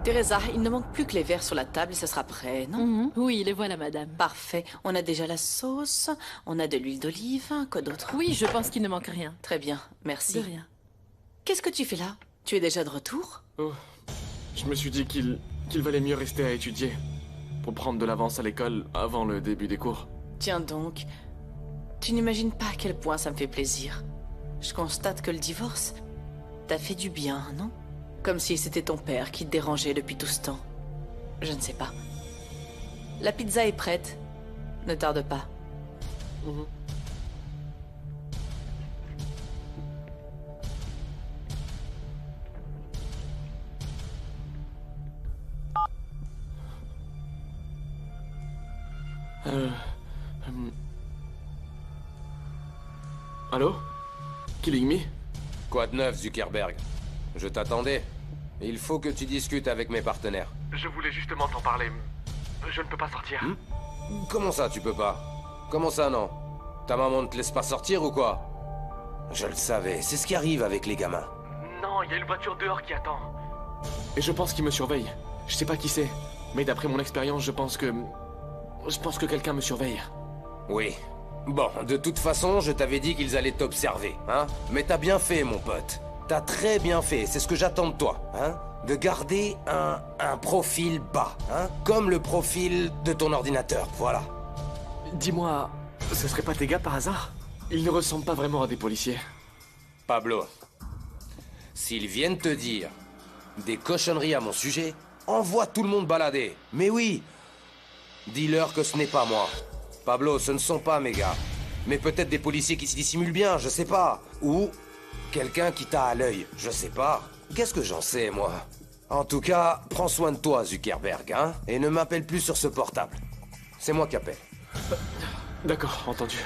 Teresa, il ne manque plus que les verres sur la table et ce sera prêt, non? Oui, les voilà, madame. Parfait. On a déjà la sauce, on a de l'huile d'olive, quoi d'autre? Oui, je pense qu'il ne manque rien. Très bien, merci. De rien. Qu'est-ce que tu fais là? Tu es déjà de retour? Oh, je me suis dit qu'il valait mieux rester à étudier. Pour prendre de l'avance à l'école avant le début des cours. Tiens donc, tu n'imagines pas à quel point ça me fait plaisir. Je constate que le divorce t'a fait du bien, non? Comme si c'était ton père qui te dérangeait depuis tout ce temps. Je ne sais pas. La pizza est prête. Ne tarde pas. Allô? Killing Me? Quoi de neuf, Zuckerberg? Je t'attendais. Il faut que tu discutes avec mes partenaires. Je voulais justement t'en parler. Je ne peux pas sortir. Comment ça, tu peux pas? Comment ça, non? Ta maman ne te laisse pas sortir ou quoi? Je le savais, c'est ce qui arrive avec les gamins. Non, il y a une voiture dehors qui attend. Et je pense qu'il me surveille. Je sais pas qui c'est, mais d'après mon expérience, je pense que quelqu'un me surveille. Oui. Bon, de toute façon, je t'avais dit qu'ils allaient t'observer, hein? Mais t'as bien fait, mon pote. T'as très bien fait, c'est ce que j'attends de toi, hein? De garder un profil bas, hein? Comme le profil de ton ordinateur, voilà. Dis-moi, ce serait pas tes gars par hasard? Ils ne ressemblent pas vraiment à des policiers. Pablo, s'ils viennent te dire des cochonneries à mon sujet, envoie tout le monde balader. Mais oui, dis-leur que ce n'est pas moi. Pablo, ce ne sont pas mes gars. Mais peut-être des policiers qui s'y dissimulent bien, je sais pas. Ou quelqu'un qui t'a à l'œil, je sais pas. Qu'est-ce que j'en sais, moi? En tout cas, prends soin de toi, Zuckerberg, hein? Et ne m'appelle plus sur ce portable. C'est moi qui appelle. D'accord, entendu.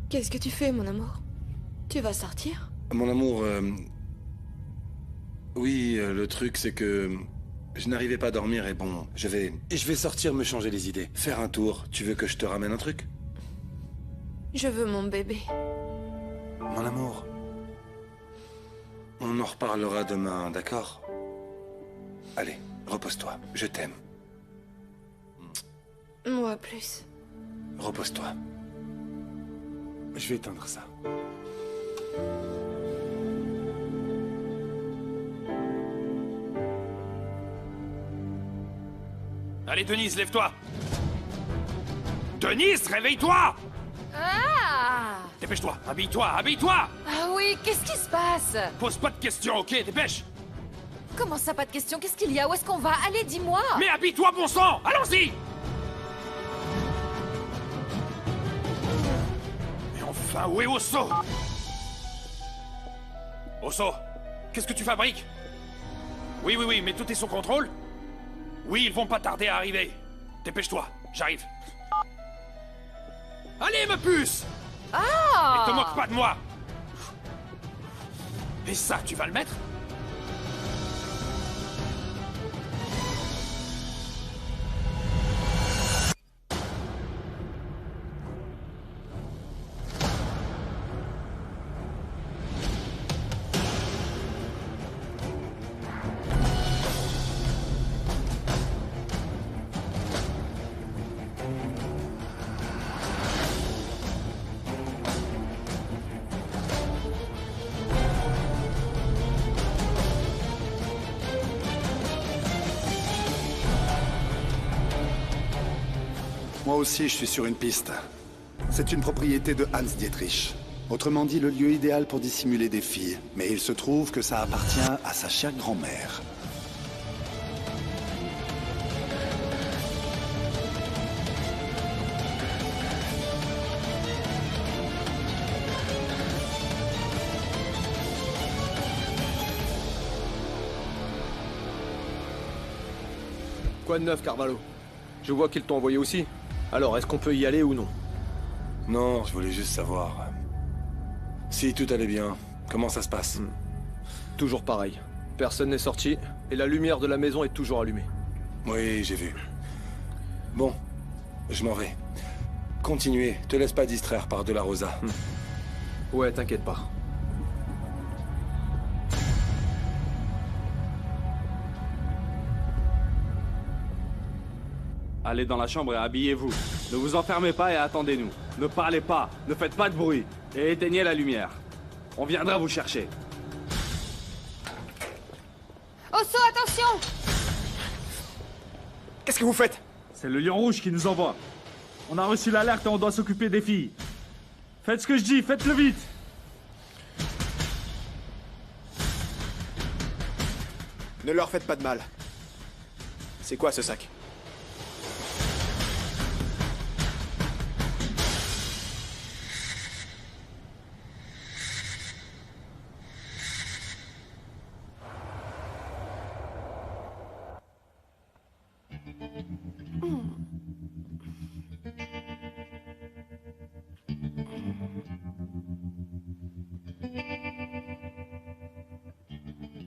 Qu'est-ce que tu fais, mon amour? Tu vas sortir? Mon amour, oui, le truc c'est que je n'arrivais pas à dormir et bon, je vais sortir me changer les idées. Faire un tour. Tu veux que je te ramène un truc? Je veux mon bébé. Mon amour, on en reparlera demain, d'accord? Allez, repose-toi. Je t'aime. Moi plus. Repose-toi. Je vais éteindre ça. Allez, Denise, lève-toi! Denise, réveille-toi! Ah! Dépêche-toi, habille-toi, habille-toi! Ah oui, qu'est-ce qui se passe? Pose pas de questions, ok? Dépêche! Comment ça, pas de question? Qu'est-ce qu'il y a? Où est-ce qu'on va? Allez, dis-moi! Mais habille-toi, bon sang! Allons-y! Mais enfin, où est Osso? Osso, qu'est-ce que tu fabriques? Oui, oui, oui, mais tout est sous contrôle? Oui, ils vont pas tarder à arriver. Dépêche-toi, j'arrive. Allez, me puce! Ah! Et te moque pas de moi! Et ça, tu vas le mettre? Moi aussi, je suis sur une piste. C'est une propriété de Hans Dietrich. Autrement dit, le lieu idéal pour dissimuler des filles. Mais il se trouve que ça appartient à sa chère grand-mère. Quoi de neuf, Carvalho? Je vois qu'ils t'ont envoyé aussi. Alors, est-ce qu'on peut y aller ou non? Non, je voulais juste savoir. Si tout allait bien, comment ça se passe? Toujours pareil. Personne n'est sorti, et la lumière de la maison est toujours allumée. Oui, j'ai vu. Bon, je m'en vais. Continuez, te laisse pas distraire par De La Rosa. Ouais, t'inquiète pas. Allez dans la chambre et habillez-vous. Ne vous enfermez pas et attendez-nous. Ne parlez pas, ne faites pas de bruit. Et éteignez la lumière. On viendra vous chercher. Osso, attention! Qu'est-ce que vous faites? C'est le Lion Rouge qui nous envoie. On a reçu l'alerte et on doit s'occuper des filles. Faites ce que je dis, faites-le vite! Ne leur faites pas de mal. C'est quoi ce sac?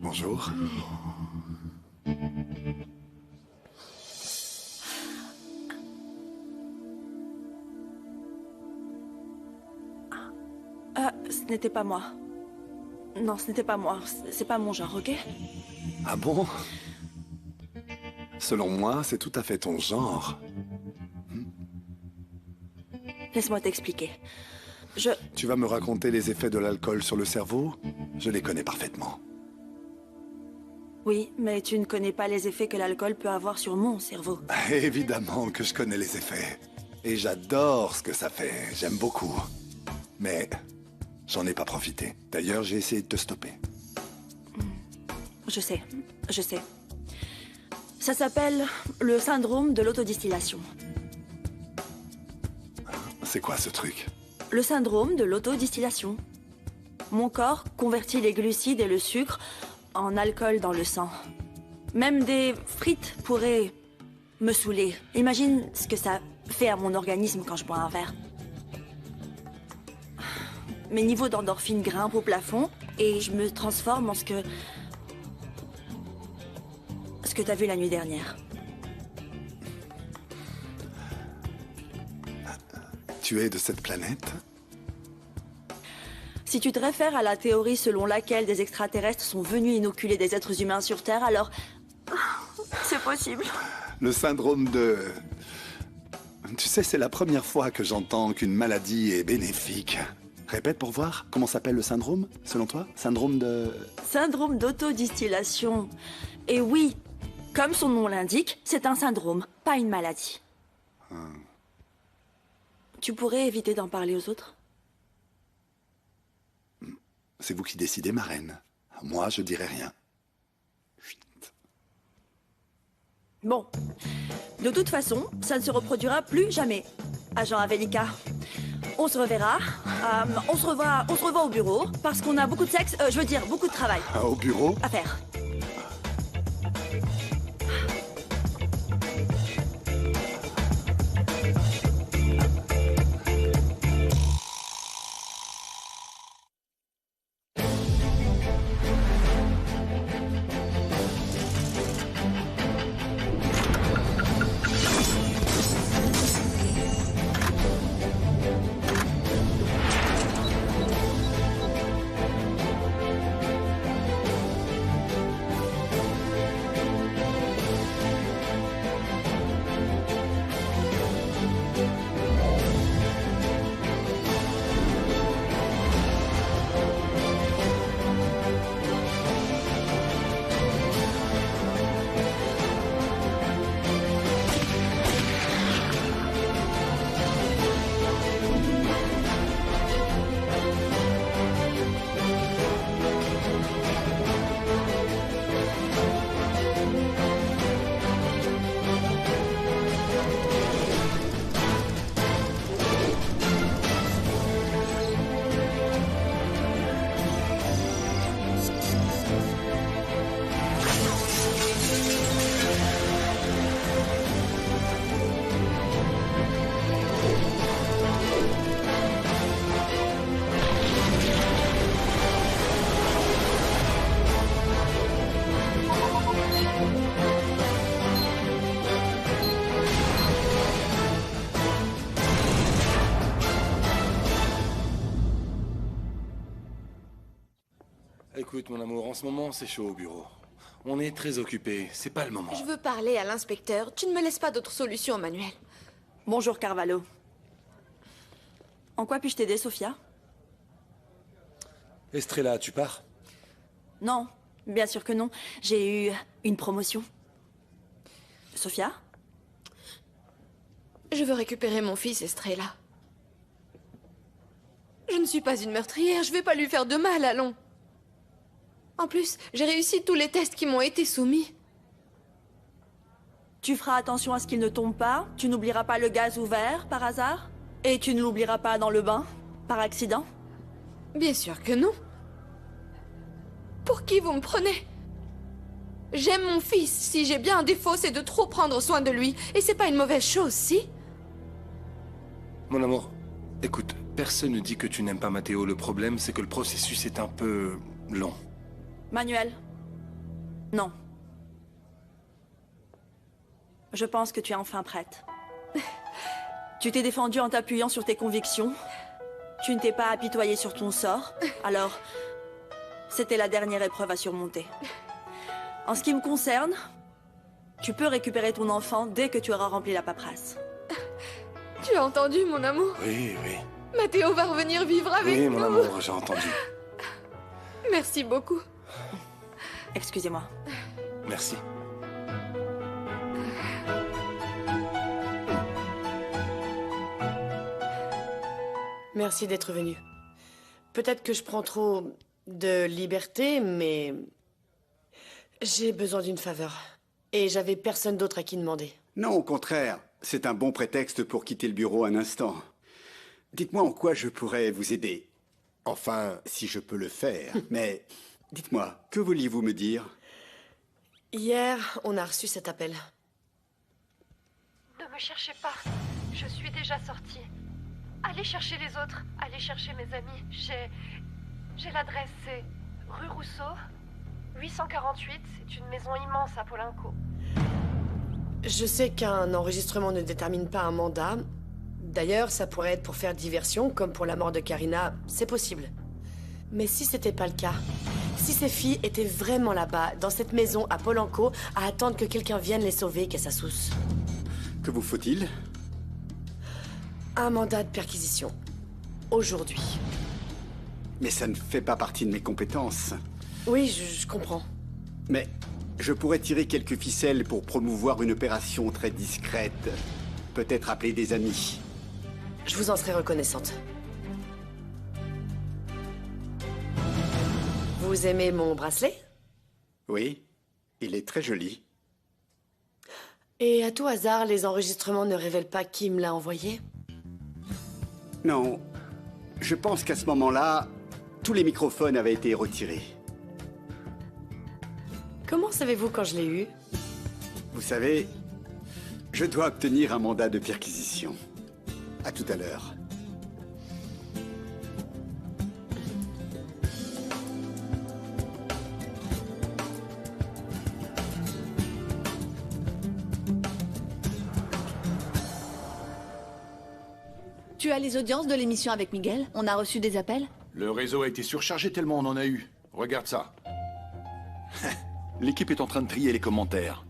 Bonjour. Ce n'était pas moi. Non, ce n'était pas moi. C'est pas mon genre, ok? Ah bon? Selon moi, c'est tout à fait ton genre. Laisse-moi t'expliquer. Tu vas me raconter les effets de l'alcool sur le cerveau? Je les connais parfaitement. Oui, mais tu ne connais pas les effets que l'alcool peut avoir sur mon cerveau. Évidemment que je connais les effets. Et j'adore ce que ça fait. J'aime beaucoup. Mais j'en ai pas profité. D'ailleurs, j'ai essayé de te stopper. Je sais. Ça s'appelle le syndrome de l'autodistillation. C'est quoi ce truc? Le syndrome de l'autodistillation. Mon corps convertit les glucides et le sucre en alcool dans le sang. Même des frites pourraient me saouler. Imagine ce que ça fait à mon organisme quand je bois un verre. Mes niveaux d'endorphine grimpent au plafond et je me transforme en ce que t'as vu la nuit dernière. Tu es de cette planète? Si tu te réfères à la théorie selon laquelle des extraterrestres sont venus inoculer des êtres humains sur Terre, alors... c'est possible. Le syndrome de... Tu sais, c'est la première fois que j'entends qu'une maladie est bénéfique. Répète pour voir, comment s'appelle le syndrome, selon toi? Syndrome de... Syndrome d'autodistillation. Et oui, comme son nom l'indique, c'est un syndrome, pas une maladie. Tu pourrais éviter d'en parler aux autres? C'est vous qui décidez, ma reine. Moi, je dirai rien. Chut. Bon. De toute façon, ça ne se reproduira plus jamais. Agent Avelica. On se reverra. On se revoit au bureau, parce qu'on a beaucoup de sexe, je veux dire, beaucoup de travail. Au bureau? À faire. Écoute, mon amour, en ce moment, c'est chaud au bureau. On est très occupés, c'est pas le moment. Je veux parler à l'inspecteur. Tu ne me laisses pas d'autre solution, Manuel. Bonjour, Carvalho. En quoi puis-je t'aider, Sophia? Estrella, tu pars? Non, bien sûr que non. J'ai eu une promotion. Sophia? Je veux récupérer mon fils, Estrella. Je ne suis pas une meurtrière, je vais pas lui faire de mal, allons. En plus, j'ai réussi tous les tests qui m'ont été soumis. Tu feras attention à ce qu'il ne tombe pas. Tu n'oublieras pas le gaz ouvert, par hasard? Et tu ne l'oublieras pas dans le bain, par accident? Bien sûr que non. Pour qui vous me prenez? J'aime mon fils. Si j'ai bien un défaut, c'est de trop prendre soin de lui. Et c'est pas une mauvaise chose, si? Mon amour, écoute, personne ne dit que tu n'aimes pas Matteo. Le problème, c'est que le processus est un peu long. Manuel? Non. Je pense que tu es enfin prête. Tu t'es défendue en t'appuyant sur tes convictions. Tu ne t'es pas apitoyée sur ton sort. Alors, c'était la dernière épreuve à surmonter. En ce qui me concerne, tu peux récupérer ton enfant dès que tu auras rempli la paperasse. Tu as entendu, mon amour? Oui, oui. Matteo va revenir vivre avec nous. Oui, mon amour, j'ai entendu. Merci beaucoup. Excusez-moi. Merci. Merci d'être venu. Peut-être que je prends trop de liberté, mais j'ai besoin d'une faveur. Et j'avais personne d'autre à qui demander. Non, au contraire. C'est un bon prétexte pour quitter le bureau un instant. Dites-moi en quoi je pourrais vous aider. Enfin, si je peux le faire. Mais dites-moi, que vouliez-vous me dire? Hier, on a reçu cet appel. Ne me cherchez pas. Je suis déjà sortie. Allez chercher les autres. Allez chercher mes amis. J'ai l'adresse, c'est rue Rousseau, 848. C'est une maison immense à Polanco. Je sais qu'un enregistrement ne détermine pas un mandat. D'ailleurs, ça pourrait être pour faire diversion, comme pour la mort de Karina, c'est possible. Mais si c'était pas le cas, si ces filles étaient vraiment là-bas, dans cette maison à Polanco, à attendre que quelqu'un vienne les sauver, qu'à sa sauce. Que vous faut-il? Un mandat de perquisition. Aujourd'hui. Mais ça ne fait pas partie de mes compétences. Oui, je comprends. Mais je pourrais tirer quelques ficelles pour promouvoir une opération très discrète. Peut-être appeler des amis. Je vous en serai reconnaissante. Vous aimez mon bracelet? Oui, il est très joli. Et à tout hasard, les enregistrements ne révèlent pas qui me l'a envoyé? Non, je pense qu'à ce moment-là, tous les microphones avaient été retirés. Comment savez-vous quand je l'ai eu? Vous savez, je dois obtenir un mandat de perquisition. À tout à l'heure. Tu as les audiences de l'émission avec Miguel? On a reçu des appels? Le réseau a été surchargé tellement on en a eu. Regarde ça. L'équipe est en train de trier les commentaires.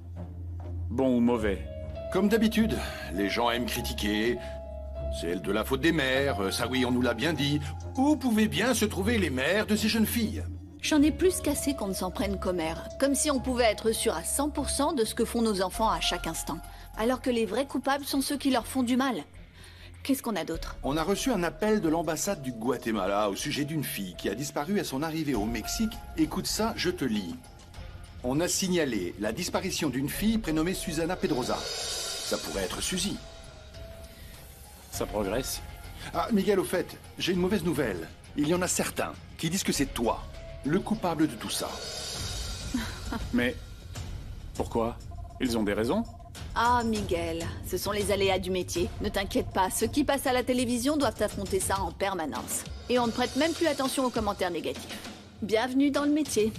Bon ou mauvais? Comme d'habitude, les gens aiment critiquer. C'est de la faute des mères, ça oui, on nous l'a bien dit. Où pouvaient bien se trouver les mères de ces jeunes filles? J'en ai plus qu'assez qu'on ne s'en prenne qu'aux mères. Comme si on pouvait être sûr à 100% de ce que font nos enfants à chaque instant. Alors que les vrais coupables sont ceux qui leur font du mal. Qu'est-ce qu'on a d'autre? On a reçu un appel de l'ambassade du Guatemala au sujet d'une fille qui a disparu à son arrivée au Mexique. Écoute ça, je te lis. On a signalé la disparition d'une fille prénommée Susana Pedrosa. Ça pourrait être Suzy. Ça progresse. Ah, Miguel, au fait, j'ai une mauvaise nouvelle. Il y en a certains qui disent que c'est toi, le coupable de tout ça. Mais pourquoi? Ils ont des raisons? Ah, Miguel, ce sont les aléas du métier. Ne t'inquiète pas, ceux qui passent à la télévision doivent affronter ça en permanence. Et on ne prête même plus attention aux commentaires négatifs. Bienvenue dans le métier.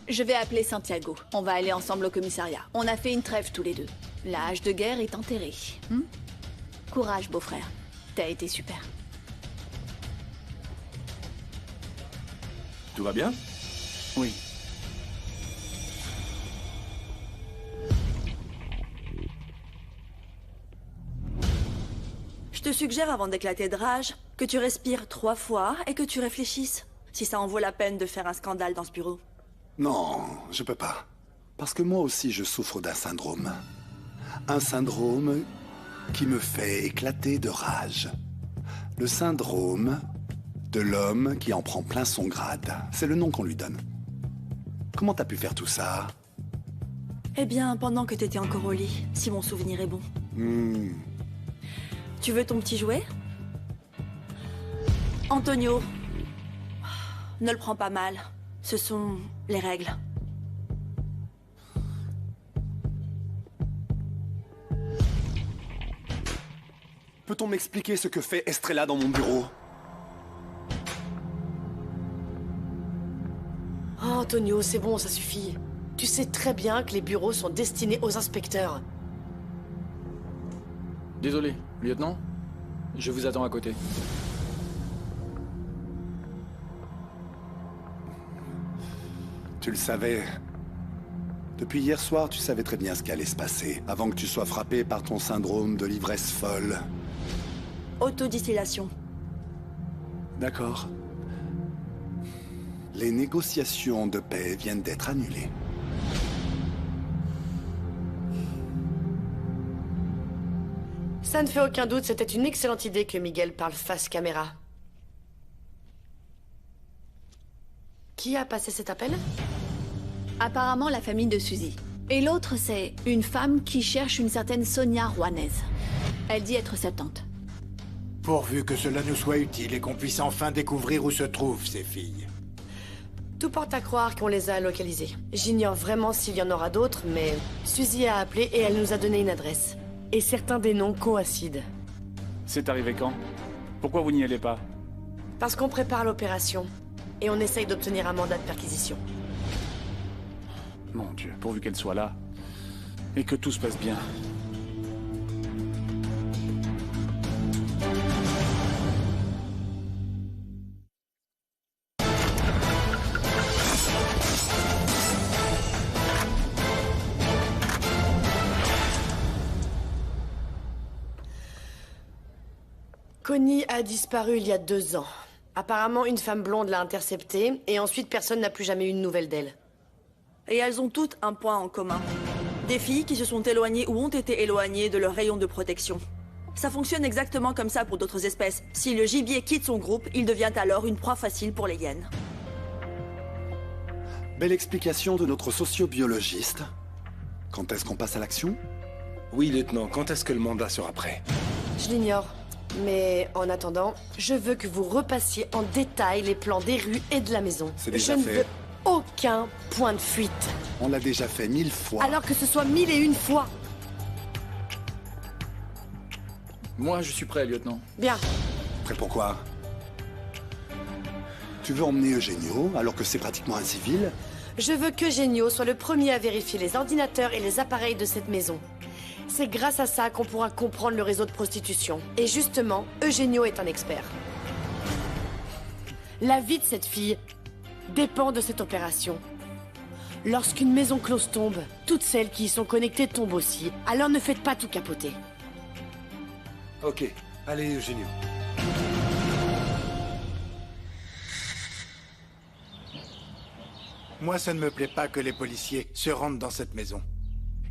Je vais appeler Santiago. On va aller ensemble au commissariat. On a fait une trêve tous les deux. La hache de guerre est enterrée. Courage, beau-frère. T'as été super. Tout va bien? Oui. Je te suggère, avant d'éclater de rage, que tu respires 3 fois et que tu réfléchisses. Si ça en vaut la peine de faire un scandale dans ce bureau. Non, je peux pas. Parce que moi aussi, je souffre d'un syndrome. Un syndrome qui me fait éclater de rage. Le syndrome de l'homme qui en prend plein son grade. C'est le nom qu'on lui donne. Comment t'as pu faire tout ça? Eh bien, pendant que t'étais encore au lit, si mon souvenir est bon. Tu veux ton petit jouet? Antonio, ne le prends pas mal. Ce sont les règles. Peut-on m'expliquer ce que fait Estrella dans mon bureau? Oh, Antonio, c'est bon, ça suffit. Tu sais très bien que les bureaux sont destinés aux inspecteurs. Désolé, lieutenant. Je vous attends à côté. Tu le savais. Depuis hier soir, tu savais très bien ce qui allait se passer, avant que tu sois frappé par ton syndrome de l'ivresse folle. Autodistillation. D'accord. Les négociations de paix viennent d'être annulées. Ça ne fait aucun doute, c'était une excellente idée que Miguel parle face caméra. Qui a passé cet appel? Apparemment la famille de Suzy. Et l'autre, c'est une femme qui cherche une certaine Sonia Juanez. Elle dit être sa tante. Pourvu que cela nous soit utile et qu'on puisse enfin découvrir où se trouvent ces filles. Tout porte à croire qu'on les a localisées. J'ignore vraiment s'il y en aura d'autres, mais Suzy a appelé et elle nous a donné une adresse. Et certains des noms coïncident. C'est arrivé quand? Pourquoi vous n'y allez pas? Parce qu'on prépare l'opération. Et on essaye d'obtenir un mandat de perquisition. Mon Dieu, pourvu qu'elle soit là. Et que tout se passe bien. Connie a disparu il y a 2 ans. Apparemment, une femme blonde l'a interceptée, et ensuite personne n'a plus jamais eu de nouvelles d'elle. Et elles ont toutes un point en commun. Des filles qui se sont éloignées ou ont été éloignées de leur rayon de protection. Ça fonctionne exactement comme ça pour d'autres espèces. Si le gibier quitte son groupe, il devient alors une proie facile pour les hyènes. Belle explication de notre sociobiologiste. Quand est-ce qu'on passe à l'action? Oui, lieutenant, quand est-ce que le mandat sera prêt? Je l'ignore. Mais en attendant, je veux que vous repassiez en détail les plans des rues et de la maison. C'est déjà Je ne fait. veux aucun point de fuite. On l'a déjà fait 1000 fois. Alors que ce soit 1001 fois. Moi, je suis prêt, lieutenant. Bien. Prêt pourquoi? Tu veux emmener Eugenio, alors que c'est pratiquement un civil? Je veux que Genio soit le premier à vérifier les ordinateurs et les appareils de cette maison. C'est grâce à ça qu'on pourra comprendre le réseau de prostitution. Et justement, Eugenio est un expert. La vie de cette fille dépend de cette opération. Lorsqu'une maison close tombe, toutes celles qui y sont connectées tombent aussi. Alors ne faites pas tout capoter. Ok, allez, Eugenio. Moi, ça ne me plaît pas que les policiers se rendent dans cette maison.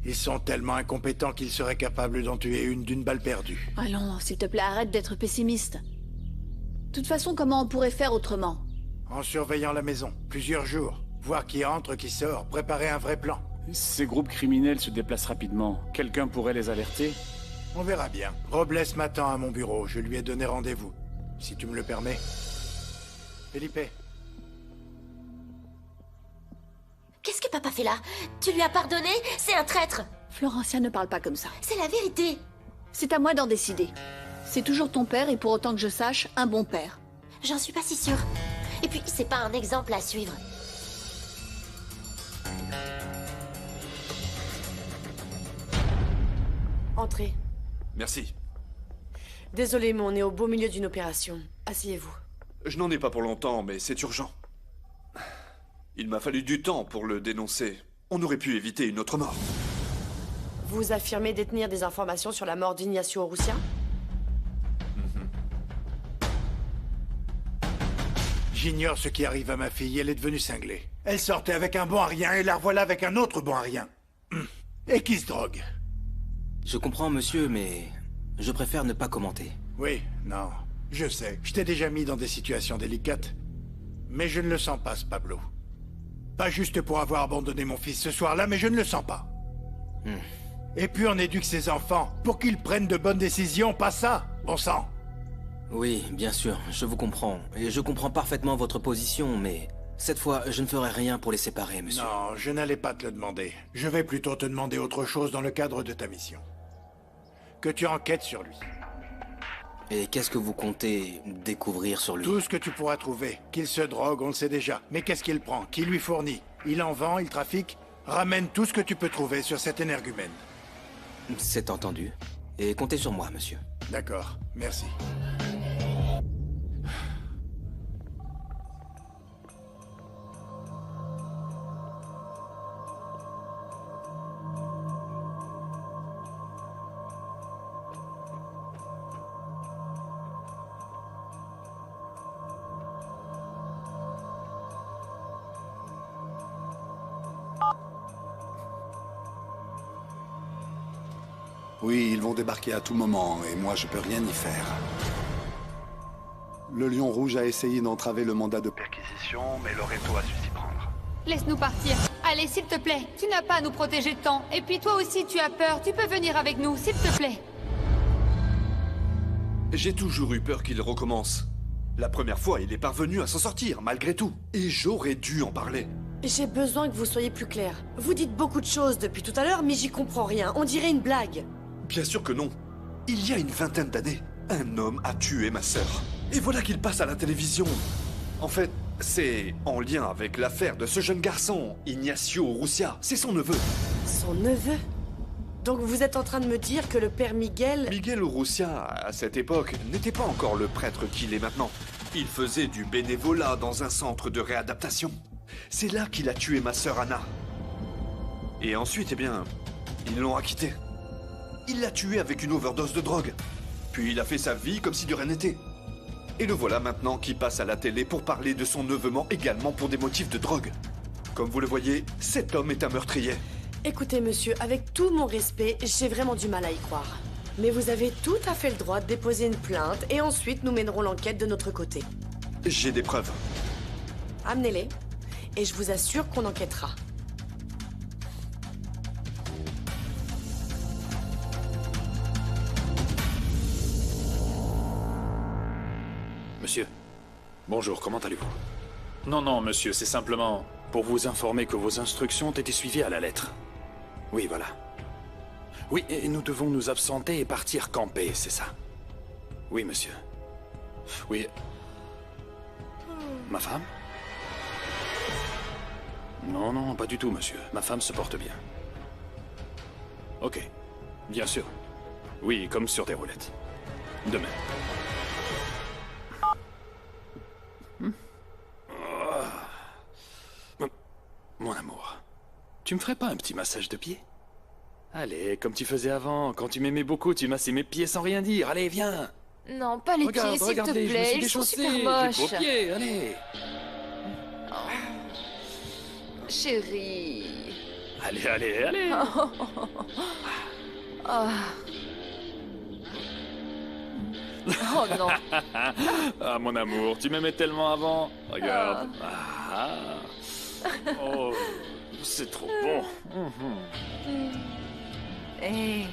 Ils sont tellement incompétents qu'ils seraient capables d'en tuer une d'une balle perdue. Allons, s'il te plaît, arrête d'être pessimiste. De toute façon, comment on pourrait faire autrement? En surveillant la maison, plusieurs jours. Voir qui entre, qui sort, préparer un vrai plan. Ces groupes criminels se déplacent rapidement. Quelqu'un pourrait les alerter? On verra bien. Robles m'attend à mon bureau, je lui ai donné rendez-vous. Si tu me le permets. Felipe. Qu'est-ce que papa fait là? Tu lui as pardonné? C'est un traître! Florencia ne parle pas comme ça. C'est la vérité! C'est à moi d'en décider. C'est toujours ton père et pour autant que je sache, un bon père. J'en suis pas si sûre. Et puis, c'est pas un exemple à suivre. Entrez. Merci. Désolé, mais on est au beau milieu d'une opération. Asseyez-vous. Je n'en ai pas pour longtemps, mais c'est urgent. Il m'a fallu du temps pour le dénoncer. On aurait pu éviter une autre mort. Vous affirmez détenir des informations sur la mort d'Ignacio Urrutia? J'ignore ce qui arrive à ma fille, elle est devenue cinglée. Elle sortait avec un bon à rien et la revoilà avec un autre bon à rien. Et qui se drogue. Je comprends, monsieur, mais je préfère ne pas commenter. Oui, non, je sais. Je t'ai déjà mis dans des situations délicates. Mais je ne le sens pas, ce Pablo. Pas juste pour avoir abandonné mon fils ce soir-là, mais je ne le sens pas. Et puis on éduque ses enfants pour qu'ils prennent de bonnes décisions, pas ça, bon sang. Oui, bien sûr, je vous comprends. Et je comprends parfaitement votre position, mais cette fois, je ne ferai rien pour les séparer, monsieur. Non, je n'allais pas te le demander. Je vais plutôt te demander autre chose dans le cadre de ta mission. Que tu enquêtes sur lui. Et qu'est-ce que vous comptez découvrir sur lui? Tout ce que tu pourras trouver. Qu'il se drogue, on le sait déjà. Mais qu'est-ce qu'il prend? Qui lui fournit? Il en vend, il trafique? Ramène tout ce que tu peux trouver sur cet énergumène. C'est entendu. Et comptez sur moi, monsieur. D'accord, merci. Oui, ils vont débarquer à tout moment, et moi je peux rien y faire. Le Lion Rouge a essayé d'entraver le mandat de perquisition, mais Loreto a su s'y prendre. Laisse-nous partir. Allez, s'il te plaît. Tu n'as pas à nous protéger tant. Et puis toi aussi, tu as peur. Tu peux venir avec nous, s'il te plaît. J'ai toujours eu peur qu'il recommence. La première fois, il est parvenu à s'en sortir, malgré tout. Et j'aurais dû en parler. J'ai besoin que vous soyez plus clair. Vous dites beaucoup de choses depuis tout à l'heure, mais j'y comprends rien. On dirait une blague. Bien sûr que non. Il y a une vingtaine d'années, un homme a tué ma sœur. Et voilà qu'il passe à la télévision. En fait, c'est en lien avec l'affaire de ce jeune garçon, Ignacio Urrutia. C'est son neveu. Son neveu? Donc vous êtes en train de me dire que le père Miguel... Miguel Urrutia, à cette époque, n'était pas encore le prêtre qu'il est maintenant. Il faisait du bénévolat dans un centre de réadaptation. C'est là qu'il a tué ma sœur Anna. Et ensuite, eh bien, ils l'ont acquitté. Il l'a tué avec une overdose de drogue. Puis il a fait sa vie comme si de rien n'était. Et le voilà maintenant qui passe à la télé pour parler de son enlèvement également pour des motifs de drogue. Comme vous le voyez, cet homme est un meurtrier. Écoutez, monsieur, avec tout mon respect, j'ai vraiment du mal à y croire. Mais vous avez tout à fait le droit de déposer une plainte et ensuite nous mènerons l'enquête de notre côté. J'ai des preuves. Amenez-les et je vous assure qu'on enquêtera. Monsieur, bonjour, comment allez-vous? Non, non, monsieur, c'est simplement pour vous informer que vos instructions ont été suivies à la lettre. Oui, voilà. Oui, et nous devons nous absenter et partir camper, c'est ça? Oui, monsieur. Oui. Ma femme? Non, non, pas du tout, monsieur. Ma femme se porte bien. Ok, bien sûr. Oui, comme sur des roulettes. Demain. Mon amour, tu me ferais pas un petit massage de pied? Allez, comme tu faisais avant, quand tu m'aimais beaucoup, tu massais mes pieds sans rien dire. Allez, viens! Non, pas les pieds, s'il te plaît. Ils sont super moches. J'ai beaux pieds, allez! Oh. Chérie. Allez, allez, allez! Oh. Oh. Oh non! Ah, mon amour, tu m'aimais tellement avant. Regarde. Ah. Oh, c'est trop bon. Hey.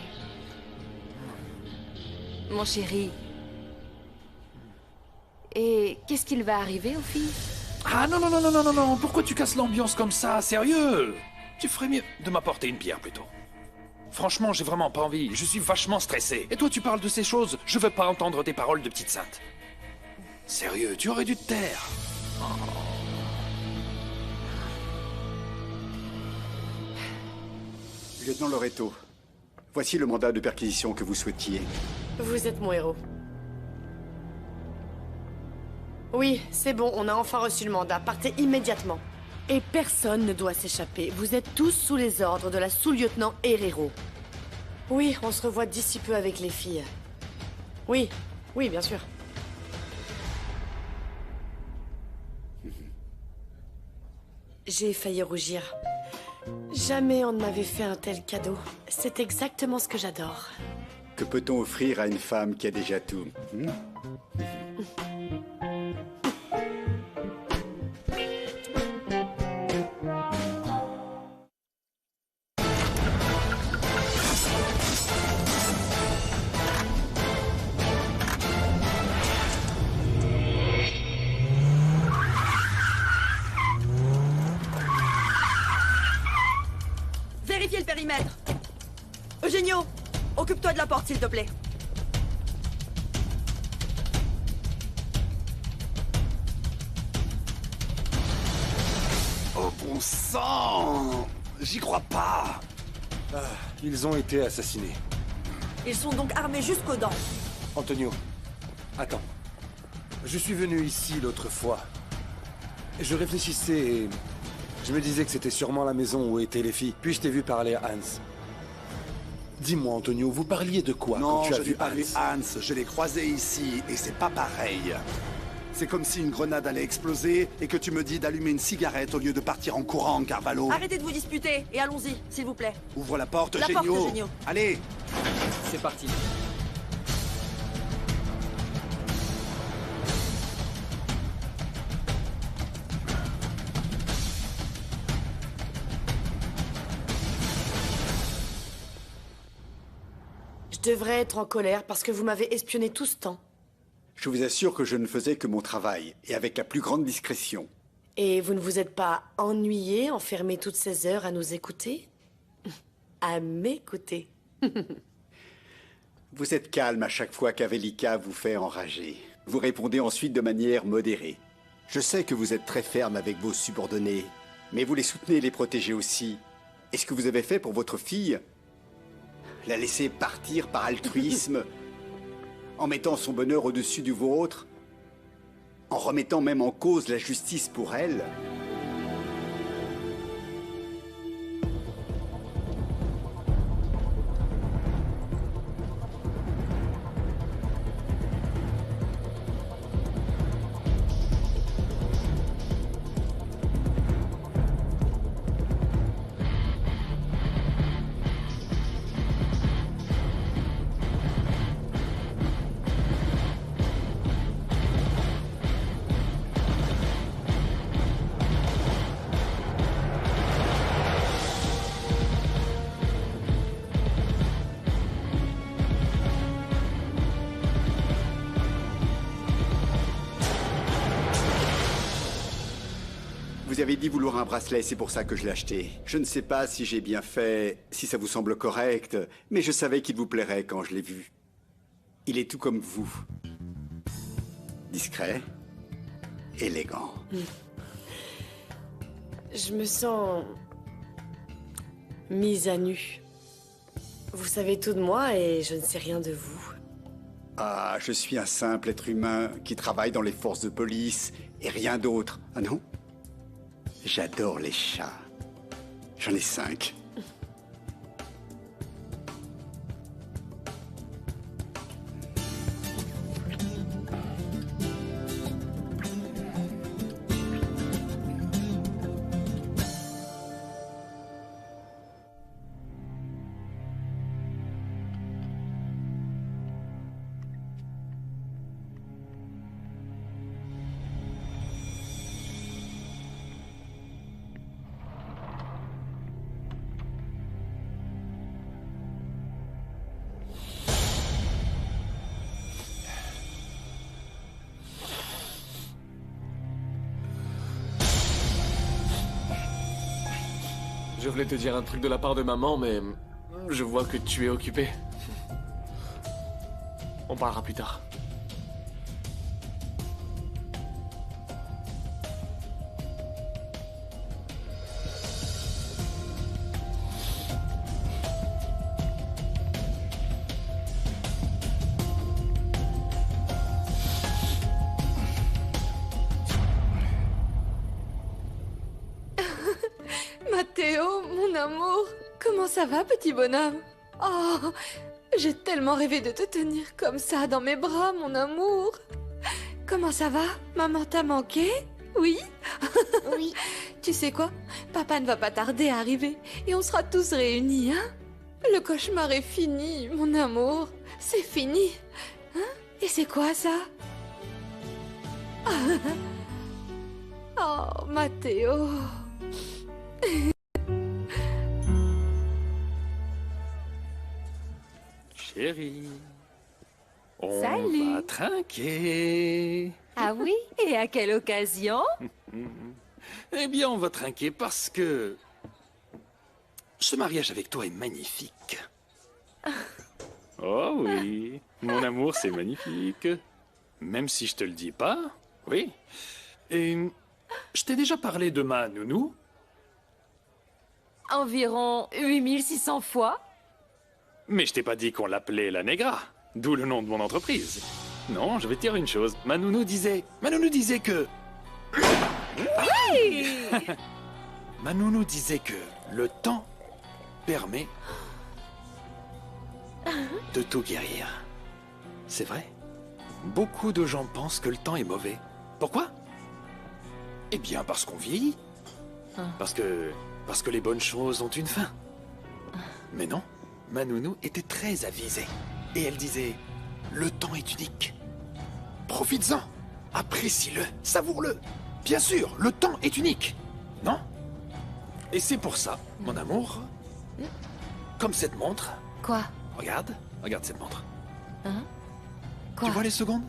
Mon chéri. Et qu'est-ce qu'il va arriver aux filles? Ah non, non, non, non, non, non, non. Pourquoi tu casses l'ambiance comme ça? Sérieux? Tu ferais mieux de m'apporter une bière plutôt. Franchement, j'ai vraiment pas envie. Je suis vachement stressé. Et toi, tu parles de ces choses. Je veux pas entendre tes paroles de petite sainte. Sérieux, tu aurais dû te taire. Oh. Lieutenant Loreto, voici le mandat de perquisition que vous souhaitiez. Vous êtes mon héros. Oui, c'est bon, on a enfin reçu le mandat. Partez immédiatement. Et personne ne doit s'échapper. Vous êtes tous sous les ordres de la sous-lieutenant Herrero. Oui, on se revoit d'ici peu avec les filles. Oui, oui, bien sûr. J'ai failli rougir. Jamais on ne m'avait fait un tel cadeau. C'est exactement ce que j'adore. Que peut-on offrir à une femme qui a déjà tout Vérifiez le périmètre. Eugenio, occupe-toi de la porte, s'il te plaît. Oh bon sang! J'y crois pas! Ils ont été assassinés. Ils sont donc armés jusqu'aux dents. Antonio, attends. Je suis venu ici l'autre fois. Je réfléchissais et je me disais que c'était sûrement la maison où étaient les filles. Puis je t'ai vu parler à Hans. Dis-moi, Antonio, vous parliez de quoi Non, quand tu as je vu n'ai pas Hans? vu Hans. Je l'ai croisé ici et c'est pas pareil. C'est comme si une grenade allait exploser et que tu me dis d'allumer une cigarette au lieu de partir en courant, Carvalho. Arrêtez de vous disputer et allons-y, s'il vous plaît. Ouvre la porte, La porte, Eugenio. Eugenio. Allez! C'est parti. Je devrais être en colère parce que vous m'avez espionné tout ce temps. Je vous assure que je ne faisais que mon travail, et avec la plus grande discrétion. Et vous ne vous êtes pas ennuyé, enfermé toutes ces heures à nous écouter? À m'écouter. Vous êtes calme à chaque fois qu'Avelika vous fait enrager. Vous répondez ensuite de manière modérée. Je sais que vous êtes très ferme avec vos subordonnés, mais vous les soutenez et les protégez aussi. Et ce que vous avez fait pour votre fille, la laisser partir par altruisme, en mettant son bonheur au-dessus du vôtre, en remettant même en cause la justice pour elle. Vous avez dit vouloir un bracelet, c'est pour ça que je l'ai acheté. Je ne sais pas si j'ai bien fait, si ça vous semble correct, mais je savais qu'il vous plairait quand je l'ai vu. Il est tout comme vous. Discret, élégant. Je me sens mise à nu. Vous savez tout de moi et je ne sais rien de vous. Ah, je suis un simple être humain qui travaille dans les forces de police et rien d'autre. Ah non? J'adore les chats. J'en ai 5. Je voulais te dire un truc de la part de maman, mais je vois que tu es occupé. On parlera plus tard. ça va, petit bonhomme? Oh, j'ai tellement rêvé de te tenir comme ça dans mes bras, mon amour. Comment ça va? Maman t'a manqué? Oui? Oui. Tu sais quoi? Papa ne va pas tarder à arriver et on sera tous réunis, hein? Le cauchemar est fini, mon amour. C'est fini. Hein? Et c'est quoi ça? Oh, Mathéo. Chérie, on Salut. va trinquer. Ah oui? Et à quelle occasion? Eh bien, on va trinquer parce que ce mariage avec toi est magnifique. Oh oui, mon amour, c'est magnifique. Même si je te le dis pas, oui. Et je t'ai déjà parlé de ma nounou? Environ 8600 fois. Mais je t'ai pas dit qu'on l'appelait la Negra, d'où le nom de mon entreprise. Non, je vais te dire une chose. Ma nounou disait que... Oui! Ma nounou disait que le temps permet de tout guérir. C'est vrai. Beaucoup de gens pensent que le temps est mauvais. Pourquoi? Eh bien, parce qu'on vieillit. Parce que les bonnes choses ont une fin. Mais non, ma nounou était très avisée. Et elle disait, le temps est unique. Profites-en. Apprécie-le. Savoure-le. Bien sûr, le temps est unique. Non? Et c'est pour ça, mon amour, comme cette montre. Quoi? Regarde cette montre. Hein? Quoi? Tu vois les secondes?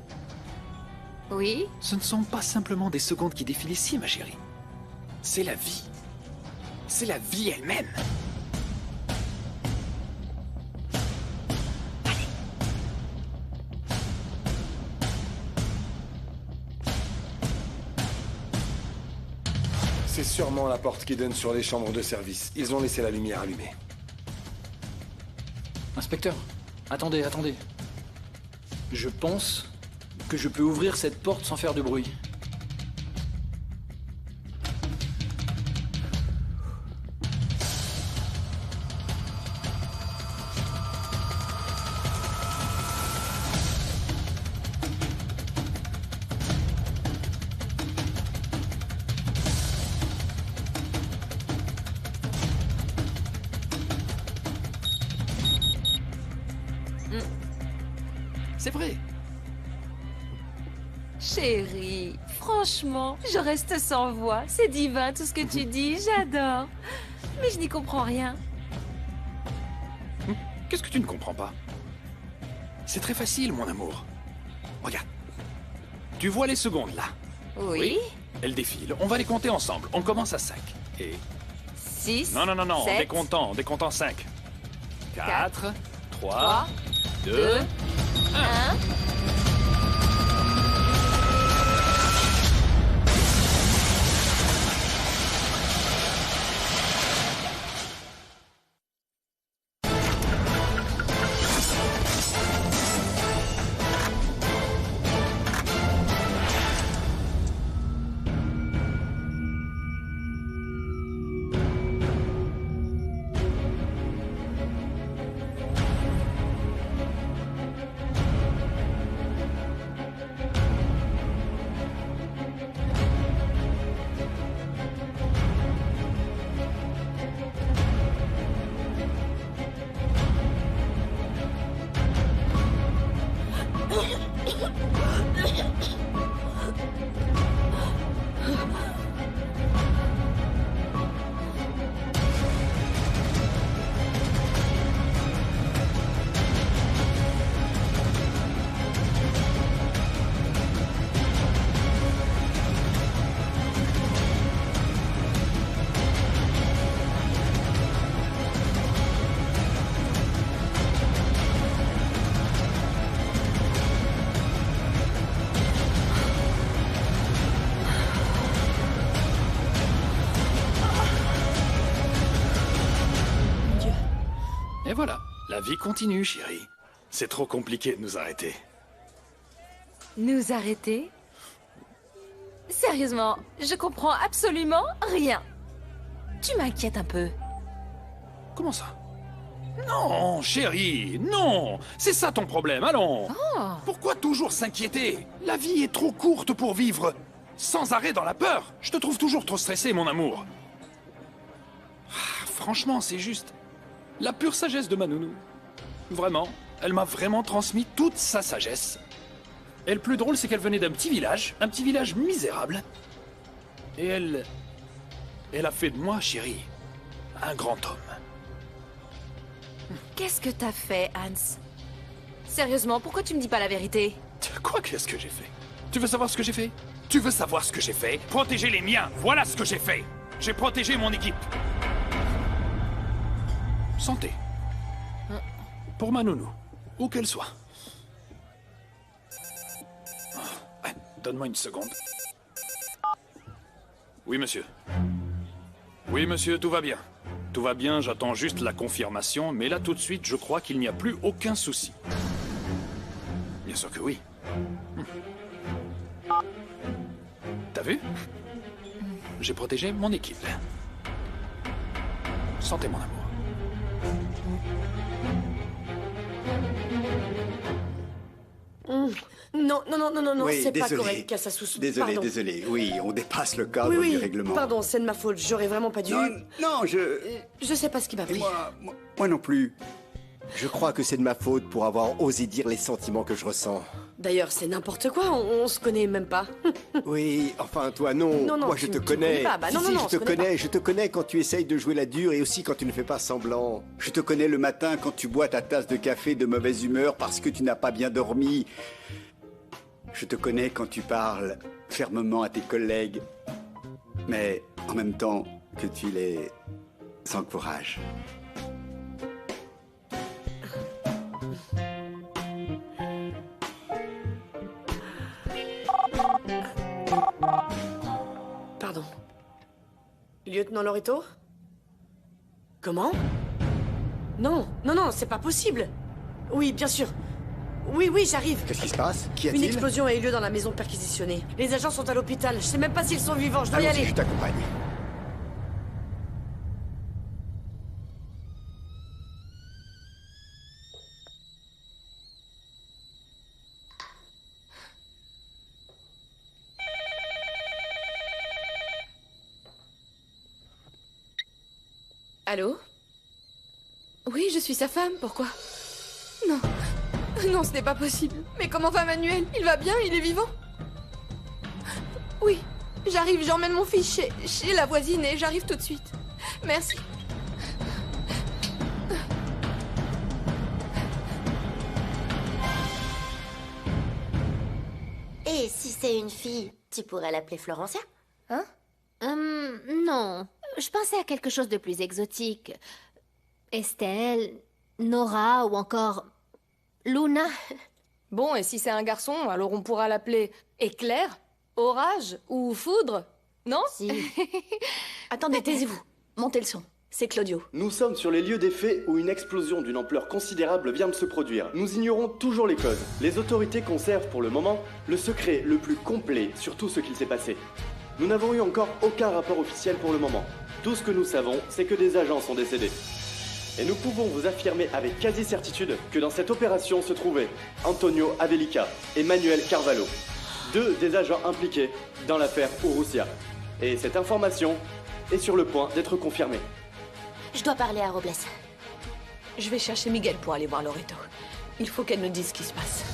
Oui? Ce ne sont pas simplement des secondes qui défilent ici, ma chérie. C'est la vie. C'est la vie elle-même. C'est sûrement la porte qui donne sur les chambres de service. Ils ont laissé la lumière allumée. Inspecteur, attendez. Je pense que je peux ouvrir cette porte sans faire de bruit. C'est vrai. Chérie, franchement, je reste sans voix. C'est divin tout ce que tu dis, j'adore. Mais je n'y comprends rien. Qu'est-ce que tu ne comprends pas? C'est très facile, mon amour. Regarde. Tu vois les secondes, là? Oui. Elles défilent. On va les compter ensemble. On commence à 5. Et... 6. Non, 7, en décomptant 5. 4, 3, 3, 2, 1. 1. Et voilà, la vie continue, chérie. C'est trop compliqué de nous arrêter. Nous arrêter? Sérieusement, je comprends absolument rien. Tu m'inquiètes un peu. Comment ça? Non, chérie, non. C'est ça ton problème, allons. Oh. Pourquoi toujours s'inquiéter? La vie est trop courte pour vivre sans arrêt dans la peur. Je te trouve toujours trop stressé, mon amour. Ah, franchement, c'est juste la pure sagesse de ma nounou. Vraiment, elle m'a vraiment transmis toute sa sagesse. Et le plus drôle, c'est qu'elle venait d'un petit village misérable. Et elle a fait de moi, chérie, un grand homme. Qu'est-ce que t'as fait, Hans? Sérieusement, pourquoi tu me dis pas la vérité? Quoi, qu'est-ce que j'ai fait? Tu veux savoir ce que j'ai fait? Tu veux savoir ce que j'ai fait? Protéger les miens, voilà ce que j'ai fait. J'ai protégé mon équipe. Santé. Pour ma nounou, où qu'elle soit. Ouais, donne-moi une seconde. Oui, monsieur. Oui, monsieur, tout va bien. Tout va bien, j'attends juste la confirmation, mais là, tout de suite, je crois qu'il n'y a plus aucun souci. Bien sûr que oui. T'as vu? J'ai protégé mon équipe. Santé, mon amour. Non, Oui, c'est pas désolé. correct, Cassasous. Désolé, Pardon. désolé. Oui, on dépasse le cadre Oui, du règlement. pardon, c'est de ma faute. J'aurais vraiment pas dû. Non, Je sais pas ce qui m'a pris. Moi non plus. Je crois que c'est de ma faute pour avoir osé dire les sentiments que je ressens. D'ailleurs, c'est n'importe quoi, on se connaît même pas. Oui, enfin toi non. Non, Moi je tu te me connais. connais pas. Bah, non, Si, non, je on te se connaît connais. pas. Je te connais quand tu essayes de jouer la dure et aussi quand tu ne fais pas semblant. Je te connais le matin quand tu bois ta tasse de café de mauvaise humeur parce que tu n'as pas bien dormi. Je te connais quand tu parles fermement à tes collègues, mais en même temps que tu les encourages. Pardon. Lieutenant Loreto? Comment? Non, c'est pas possible. Oui, bien sûr. Oui, j'arrive. Qu'est-ce qui se passe? Qu'y Une a-t-il? explosion a eu lieu dans la maison perquisitionnée. Les agents sont à l'hôpital. Je sais même pas s'ils sont vivants. Je dois y Allons-y, aller. je t'accompagne. Allô? Oui, je suis sa femme, pourquoi? Non. Non, ce n'est pas possible. Mais comment va Manuel? Il va bien? Il est vivant? Oui, j'arrive, j'emmène mon fils chez la voisine et j'arrive tout de suite. Merci. Et si c'est une fille, tu pourrais l'appeler Florencia, hein? Non. Je pensais à quelque chose de plus exotique. Estelle, Nora ou encore Luna. Bon, et si c'est un garçon, alors on pourra l'appeler Éclair, Orage ou Foudre, non? Si. Attendez, taisez-vous. Montez le son. C'est Claudio. Nous sommes sur les lieux des faits où une explosion d'une ampleur considérable vient de se produire. Nous ignorons toujours les causes. Les autorités conservent pour le moment le secret le plus complet sur tout ce qu'il s'est passé. Nous n'avons eu encore aucun rapport officiel pour le moment. Tout ce que nous savons, c'est que des agents sont décédés. Et nous pouvons vous affirmer avec quasi-certitude que dans cette opération se trouvaient Antonio Avelica et Manuel Carvalho, deux des agents impliqués dans l'affaire Urrutia. Et cette information est sur le point d'être confirmée. Je dois parler à Robles. Je vais chercher Miguel pour aller voir Loreto. Il faut qu'elle nous dise ce qui se passe.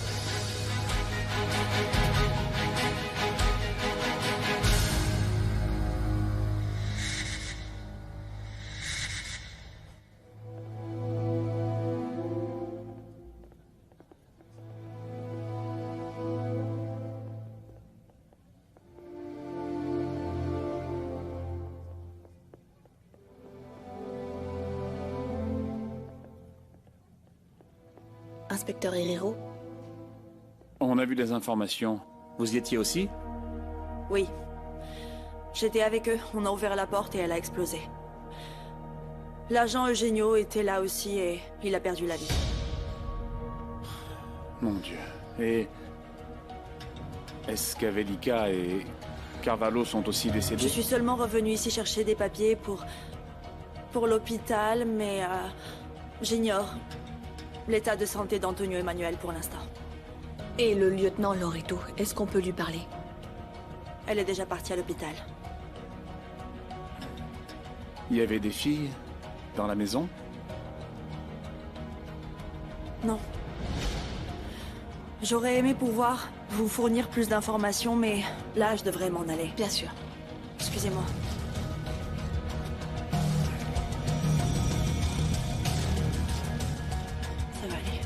Inspecteur Herrero? On a vu des informations. Vous y étiez aussi? Oui. J'étais avec eux, on a ouvert la porte et elle a explosé. L'agent Eugenio était là aussi et il a perdu la vie. Mon Dieu. Et... est-ce qu'Avelica et Carvalho sont aussi décédés? Je suis seulement revenue ici chercher des papiers pour l'hôpital, mais J'ignore l'état de santé d'Antonio Emmanuel pour l'instant. Et le lieutenant Lorito, est-ce qu'on peut lui parler? Elle est déjà partie à l'hôpital. Il y avait des filles dans la maison? Non. J'aurais aimé pouvoir vous fournir plus d'informations, mais là, je devrais m'en aller. Bien sûr. Excusez-moi. Ça va aller.